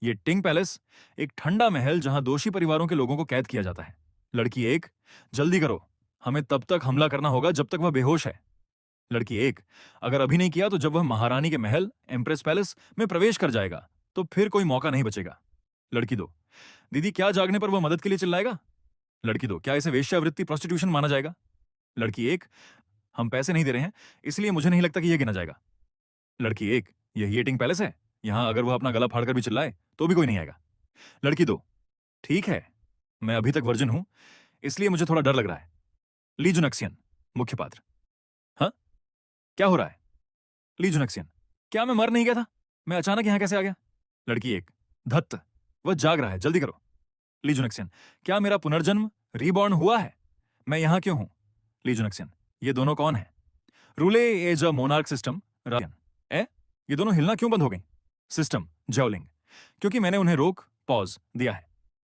ये टिंग पैलेस एक ठंडा महल जहां दोषी परिवारों के लोगों को कैद किया जाता है। लड़की एक, जल्दी करो, हमें तब तक हमला करना होगा जब तक वह बेहोश है। लड़की एक, अगर अभी नहीं किया तो जब वह महारानी के महल एम्प्रेस पैलेस में प्रवेश कर जाएगा तो फिर कोई मौका नहीं बचेगा। लड़की दो, दीदी क्या जागने पर वह मदद के लिए चिल्लाएगा? लड़की दो, क्या इसे वेश्यावृत्ति प्रोस्टिट्यूशन माना जाएगा? लड़की एक, हम पैसे नहीं दे रहे हैं इसलिए मुझे नहीं लगता कि यह गिना जाएगा। लड़की एक, यही एटिंग पैलेस है, यहां अगर वह अपना गला फाड़कर भी चिल्लाए तो भी कोई नहीं आएगा। लड़की दो, ठीक है, मैं अभी तक वर्जिन हूं इसलिए मुझे थोड़ा डर लग रहा है। ली जुनक्सियन, मुख्य पात्र। हाँ, क्या हो रहा है? ली जुनक्सियन, क्या मैं मर नहीं गया था? मैं अचानक यहां कैसे आ गया? लड़की एक, धत्त, वह जाग रहा है, जल्दी करो। ली जुनक्सियन, क्या मेरा पुनर्जन्म रीबॉर्न हुआ है? मैं यहां क्यों हूं? ली जुनक्सियन, ये दोनों कौन है? Ruled as a monarch system रायन। ये दोनों हिलना क्यों बंद हो गई? सिस्टम ज्याओलिंग, क्योंकि मैंने उन्हें रोक पॉज दिया है।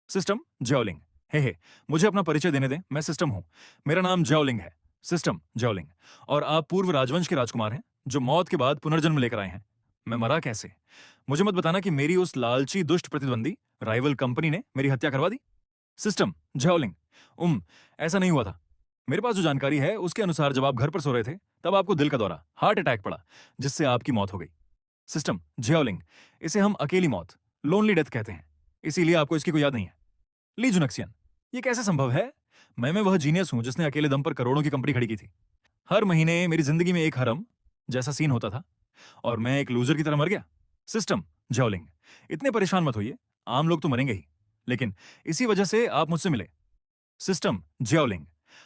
सिस्टम ज्याओलिंग, हे मुझे अपना परिचय देने दें, मैं सिस्टम हूं, मेरा नाम ज्याओलिंग है। सिस्टम ज्याओलिंग, और आप पूर्व राजवंश के राजकुमार हैं जो मौत के बाद पुनर्जन्म लेकर आए हैं। मैं मरा कैसे? मुझे मत बताना कि मेरी उस लालची दुष्ट प्रतिद्वंदी राइवल कंपनी ने मेरी हत्या करवा दी। सिस्टम ज्याओलिंग, ऐसा नहीं हुआ था। मेरे पास जो जानकारी है उसके अनुसार जब आप घर पर सो रहे थे तब आपको दिल का दौरा, हार्ट अटैक पड़ा, जिससे आपकी मौत हो गई। सिस्टम ज्याओलिंग, इसे हम अकेली मौत, लोनली डेथ कहते हैं, इसीलिए आपको इसकी कोई याद नहीं है। ली जुनक्सियन, ये कैसे संभव है? मैं वह जीनियस हूं जिसने अकेले दम पर करोड़ों की कंपनी खड़ी की थी। हर महीने मेरी जिंदगी में एक हरम जैसा सीन होता था और मैं एक लूजर की तरह मर गया। सिस्टम ज्याओलिंग, इतने परेशान मत होइए, आम लोग तो मरेंगे ही, लेकिन इसी वजह से आप मुझसे मिले। सिस्टम ज्याओलिंग,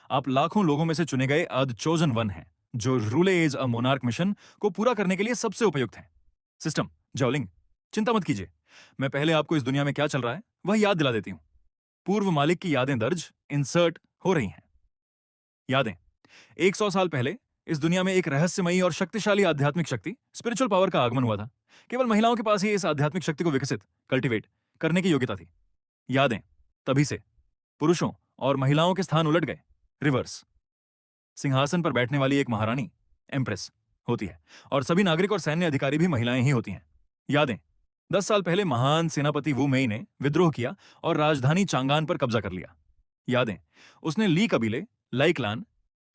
आप लाखों लोगों में से चुने गए द चोजन वन हैं जो रूले एज अ मोनार्क मिशन को पूरा करने के लिए सबसे उपयुक्त हैं। सिस्टम ज्याओलिंग, चिंता मत कीजिए, मैं पहले आपको इस दुनिया में क्या चल रहा है वह याद दिला देती हूं। पूर्व मालिक की यादें दर्ज इंसर्ट हो रही हैं। यादें, 100 साल पहले इस दुनिया में एक रहस्यमयी और शक्तिशाली आध्यात्मिक शक्ति स्पिरिचुअल पावर का आगमन हुआ था। केवल महिलाओं के पास ही इस आध्यात्मिक शक्ति को विकसित कल्टीवेट करने की योग्यता थी। यादें, तभी से पुरुषों और महिलाओं के स्थान उलट गए, रिवर्स। सिंहासन पर बैठने वाली एक महारानी एम्प्रेस होती है और सभी नागरिक और सैन्य अधिकारी भी महिलाएं ही होती हैं। यादें, 10 साल पहले महान सेनापति वू मेई ने विद्रोह किया और राजधानी चांगान पर कब्जा कर लिया। यादें, उसने ली कबीले लाई क्लान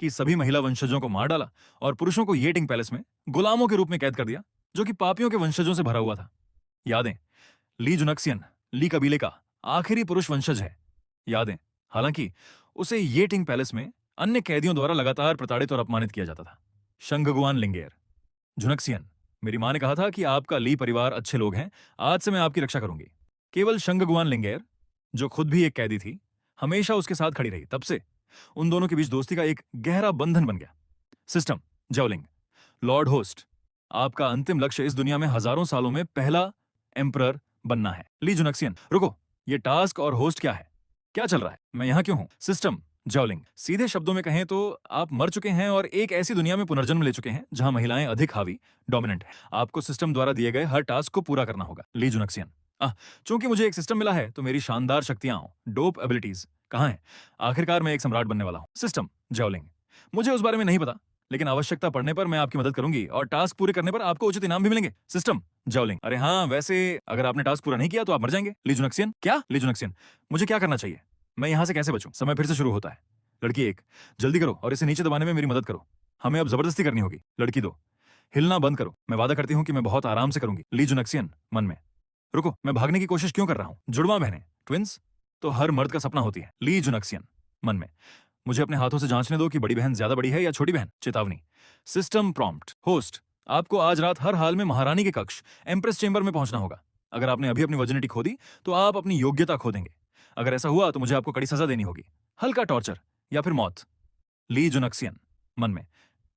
की सभी महिला वंशजों को मार डाला और पुरुषों को येटिंग पैलेस में गुलामों के रूप में कैद कर दिया जो कि पापियों के वंशजों से भरा हुआ था। यादें, ली जुनक्सियन ली कबीले का आखिरी पुरुष वंशज है। यादें, हालांकि उसे येटिंग पैलेस में अन्य कैदियों द्वारा लगातार प्रताड़ित और अपमानित किया जाता था। शंगगुआन लिंगेर, जुनक्सियन, मेरी मां ने कहा था कि आपका ली परिवार अच्छे लोग हैं, आज से मैं आपकी रक्षा करूंगी। केवल शंगगुआन लिंगेर, जो खुद भी एक कैदी थी, हमेशा उसके साथ खड़ी रही। तब से उन दोनों के बीच दोस्ती का एक गहरा बंधन बन गया। सिस्टम ज्याओलिंग, लॉर्ड होस्ट, आपका अंतिम लक्ष्य इस दुनिया में हजारों सालों में पहला एम्परर बनना है। ली जुनक्सियन, रुको, ये टास्क और होस्ट क्या है? क्या चल रहा है? मैं यहां क्यों हूं? सिस्टम ज्याओलिंग, सीधे शब्दों में कहें तो आप मर चुके हैं और एक ऐसी दुनिया में पुनर्जन्म ले चुके हैं जहां महिलाएं अधिक हावी, डोमिनेंट है। आपको सिस्टम द्वारा दिए गए हर टास्क को पूरा करना होगा। ली जुनक्सियन, चूंकि मुझे एक सिस्टम मिला है तो मेरी शानदार शक्तियां, डोप एबिलिटीज कहां हैं? आखिरकार मैं एक सम्राट बनने वाला हूं। सिस्टम ज्याओलिंग, मुझे उस बारे में नहीं पता, लेकिन आवश्यकता पड़ने पर मैं आपकी मदद करूंगी और टास्क पूरे करने पर आपको उचित इनाम भी मिलेंगे। सिस्टम ज्याओलिंग, अरे हाँ, वैसे अगर आपने टास्क पूरा नहीं किया तो आप मर जाएंगे। ली जुनक्सियन, क्या? ली जुनक्सियन, मुझे क्या करना चाहिए? मैं यहां से कैसे बचूं? समय फिर से शुरू होता है। लड़की एक, जल्दी करो और इसे नीचे दबाने में मेरी मदद करो, हमें अब जबरदस्ती करनी होगी। लड़की दो, हिलना बंद करो, मैं वादा करती हूं कि मैं बहुत आराम से करूंगी। ली जुनक्सियन मन में, रुको, मैं भागने की कोशिश क्यों कर रहा हूं? जुड़वा बहनें, ट्विंस, तो हर मर्द का सपना होती है। ली जुनक्सियन मन में, मुझे अपने हाथों से जांचने दो कि बड़ी बहन ज्यादा बड़ी है या छोटी बहन। चेतावनी। सिस्टम प्रॉम्प्ट, होस्ट, आपको आज रात हर हाल में महारानी के कक्ष एम्प्रेस चेंबर में पहुंचना होगा। अगर आपने अभी अपनी वर्जिनिटी खो दी तो आप अपनी योग्यता खो देंगे। अगर ऐसा हुआ तो मुझे आपको कड़ी सजा देनी होगी, हल्का टॉर्चर या फिर मौत। ली जुनक्सियन मन में,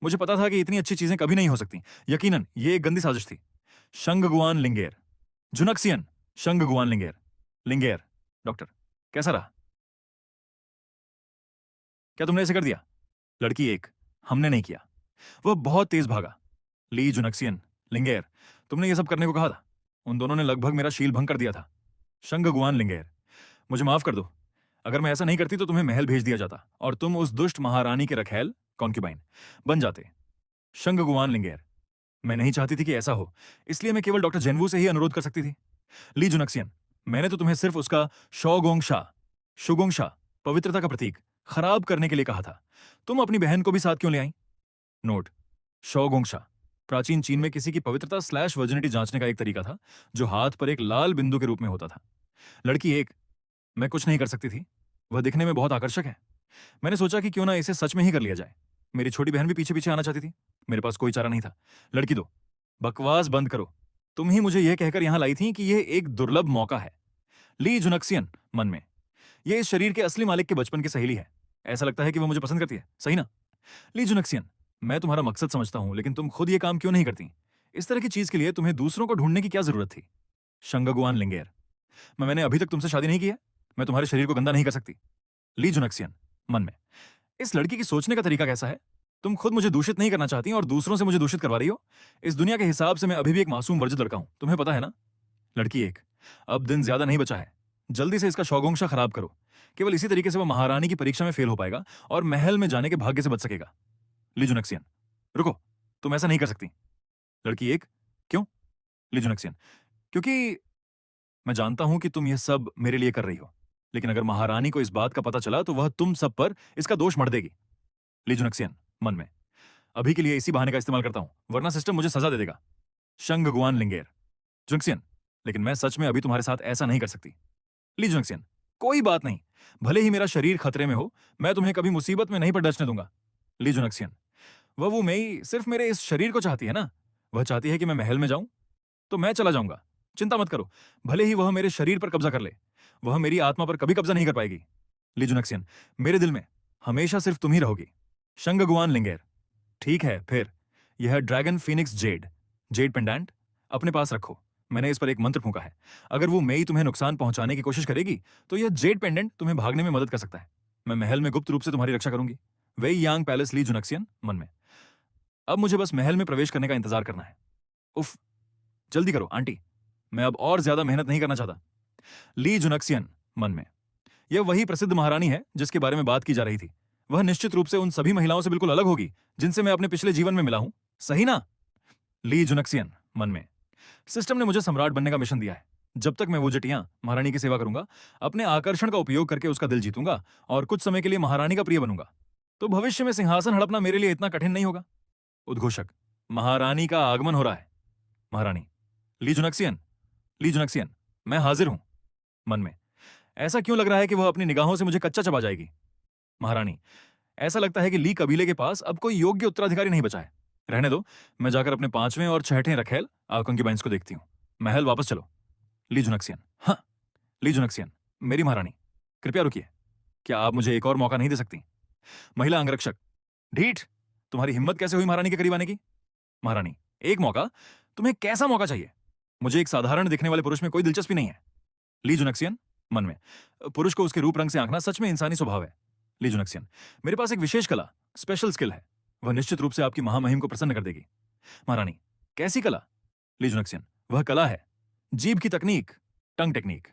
मुझे पता था कि इतनी अच्छी चीजें कभी नहीं हो सकती, यकीनन ये एक गंदी साजिश थी। शंगगुआन लिंगेर, जुनक्सियन, शंगगुआन लिंगेर, लिंगेर, डॉक्टर, कैसा रहा? क्या तुमने ऐसे कर दिया? लड़की एक, हमने नहीं किया, वह बहुत तेज भागा। ली जुनक्सियन, लिंगेर, तुमने ये सब करने को कहा था, उन दोनों ने लगभग मेरा शील भंग कर दिया था। शंगगुआन लिंगेर, मुझे माफ कर दो, अगर मैं ऐसा नहीं करती तो तुम्हें महल भेज दिया जाता और तुम उस दुष्ट महारानी के रखैल कॉन्क्यूबाइन बन जाते। शंगगुआन लिंगेर, मैं नहीं चाहती थी कि ऐसा हो, इसलिए मैं केवल डॉक्टर जेनवू से ही अनुरोध कर सकती थी। ली जुनक्सियन, मैंने तो तुम्हें सिर्फ उसका शौगोंगशा शुगोंगशा पवित्रता का प्रतीक खराब करने के लिए कहा था। तुम अपनी बहन को भी साथ क्यों ले आई? नोट: शौगोंगशा प्राचीन चीन में किसी की पवित्रता स्लैश वर्जिनिटी जांचने का एक तरीका था, जो हाथ पर एक लाल बिंदु के रूप में होता था। लड़की एक: मैं कुछ नहीं कर सकती थी, वह दिखने में बहुत आकर्षक है। मैंने सोचा कि क्यों ना इसे सच में ही कर लिया जाए। मेरी छोटी बहन भी पीछे पीछे आना चाहती थी, मेरे पास कोई चारा नहीं था। लड़की दो: बकवास बंद करो, तुम ही मुझे यह कहकर यहां लाई थी कि यह एक दुर्लभ मौका है। ली जुनक्सियन, मन में, यह इस शरीर के असली मालिक के बचपन की सहेली है। ऐसा लगता है कि वह मुझे पसंद करती है, सही ना? ली जुनक्सियन, मैं तुम्हारा मकसद समझता हूं, लेकिन तुम खुद यह काम क्यों नहीं करती? इस तरह की चीज के लिए तुम्हें दूसरों को ढूंढने की क्या जरूरत थी? शंगगुआन लिंगेर, मैंने अभी तक तुमसे शादी नहीं की है, मैं तुम्हारे शरीर को गंदा नहीं कर सकती। ली जुनक्सियन, मन में, इस लड़की की सोचने का तरीका कैसा है? तुम खुद मुझे दूषित नहीं करना चाहती और दूसरों से मुझे दूषित करवा रही हो। इस दुनिया के हिसाब से मैं अभी भी एक मासूम वर्जित लड़का हूं, तुम्हें पता है ना? लड़की एक: अब दिन ज्यादा नहीं बचा है, जल्दी से इसका शौगोंशा खराब करो। केवल इसी तरीके से वह महारानी की परीक्षा में फेल हो पाएगा और महल में जाने के भाग्य से बच सकेगा। लिजुनक्सियन, रुको, तुम ऐसा नहीं कर सकती। लड़की एक: क्यों? लिजुनक्सियन, क्योंकि मैं जानता हूं कि तुम यह सब मेरे लिए कर रही हो, लेकिन अगर महारानी को इस बात का पता चला तो वह तुम सब पर इसका दोष मढ़ देगी। लिजुनक्सियन, मन में, अभी के लिए इसी बहाने का इस्तेमाल करता हूं, वरना सिस्टम मुझे सजा दे देगा। शंग गुआन लिंगेर, जुनक्सियन, लेकिन मैं सच में अभी तुम्हारे साथ ऐसा नहीं कर सकती। ली जुनक्सियन, कोई बात नहीं, भले ही मेरा शरीर खतरे में हो, मैं तुम्हें कभी मुसीबत में नहीं पड़ने दूंगा। ली जुनक्सियन, वह वो मई सिर्फ मेरे इस शरीर को चाहती है ना? वह चाहती है कि मैं महल में जाऊं, तो मैं चला जाऊंगा। चिंता मत करो, भले ही वह मेरे शरीर पर कब्जा कर ले, वह मेरी आत्मा पर कभी कब्जा नहीं कर पाएगी। ली जुनक्सियन, मेरे दिल में हमेशा सिर्फ तुम ही रहोगी। शंगगुआन लिंगेर, ठीक है फिर, यह dragon Phoenix Z Z pendant अपने पास रखो। मैंने इस पर एक मंत्र फूंका है। अगर वो मेई तुम्हें नुकसान पहुंचाने की कोशिश करेगी तो यह जेड पेंडेंट तुम्हें भागने में मदद कर सकता है। मैं महल में गुप्त रूप से तुम्हारी रक्षा करूंगी। वेई यांग पैलेस, ली जुनक्सियन, मन में, अब मुझे बस महल में प्रवेश करने का इंतजार करना है। उफ, जल्दी करो आंटी, मैं अब और ज्यादा मेहनत नहीं करना चाहता। ली जुनक्सियन, मन में, यह वही प्रसिद्ध महारानी है जिसके बारे में बात की जा रही थी। वह निश्चित रूप से उन सभी महिलाओं से बिल्कुल अलग होगी जिनसे मैं अपने पिछले जीवन में मिला हूं, सही ना? ली जुनक्सियन, मन में, सिस्टम ने मुझे सम्राट बनने का मिशन दिया है। जब तक मैं वो जटियां महारानी की सेवा करूंगा, अपने आकर्षण का उपयोग करके उसका दिल जीतूंगा और कुछ समय के लिए महारानी का प्रिय बनूंगा, तो भविष्य में सिंहासन हड़पना मेरे लिए इतना कठिन नहीं होगा। उद्घोषक, महारानी का आगमन हो रहा है। महारानी, ली जुनक्सियन, ली जुनक्सियन, मैं हाजिर हूं। मन में, ऐसा क्यों लग रहा है कि वह अपनी निगाहों से मुझे कच्चा चबा जाएगी? महारानी, ऐसा लगता है कि ली कबीले के पास अब कोई योग्य उत्तराधिकारी नहीं बचा है। रहने दो, मैं जाकर अपने 5वें और 6ठे रखेल कंक्यूबाइंस को देखती हूँ। महल वापस चलो। ली जुनक्सियन, हाँ। ली जुनक्सियन, मेरी महारानी, कृपया रुकिए, क्या आप मुझे एक और मौका नहीं दे सकती? महिला अंगरक्षक, ढीठ, तुम्हारी हिम्मत कैसे हुई महारानी के करीब आने की? महारानी, एक मौका? तुम्हें कैसा मौका चाहिए? मुझे एक साधारण दिखने वाले पुरुष में कोई दिलचस्पी नहीं है। ली जुनक्सियन, मन में, पुरुष को उसके रूप रंग से आंकना सच में इंसानी स्वभाव है। ली जुनक्सियन, मेरे पास एक विशेष कला, स्पेशल स्किल है, वह निश्चित रूप से आपकी महामहिम को प्रसन्न कर देगी। महारानी, कैसी कला? ली जुनक्सियन, वह कला है जीभ की तकनीक, टंग टेक्निक।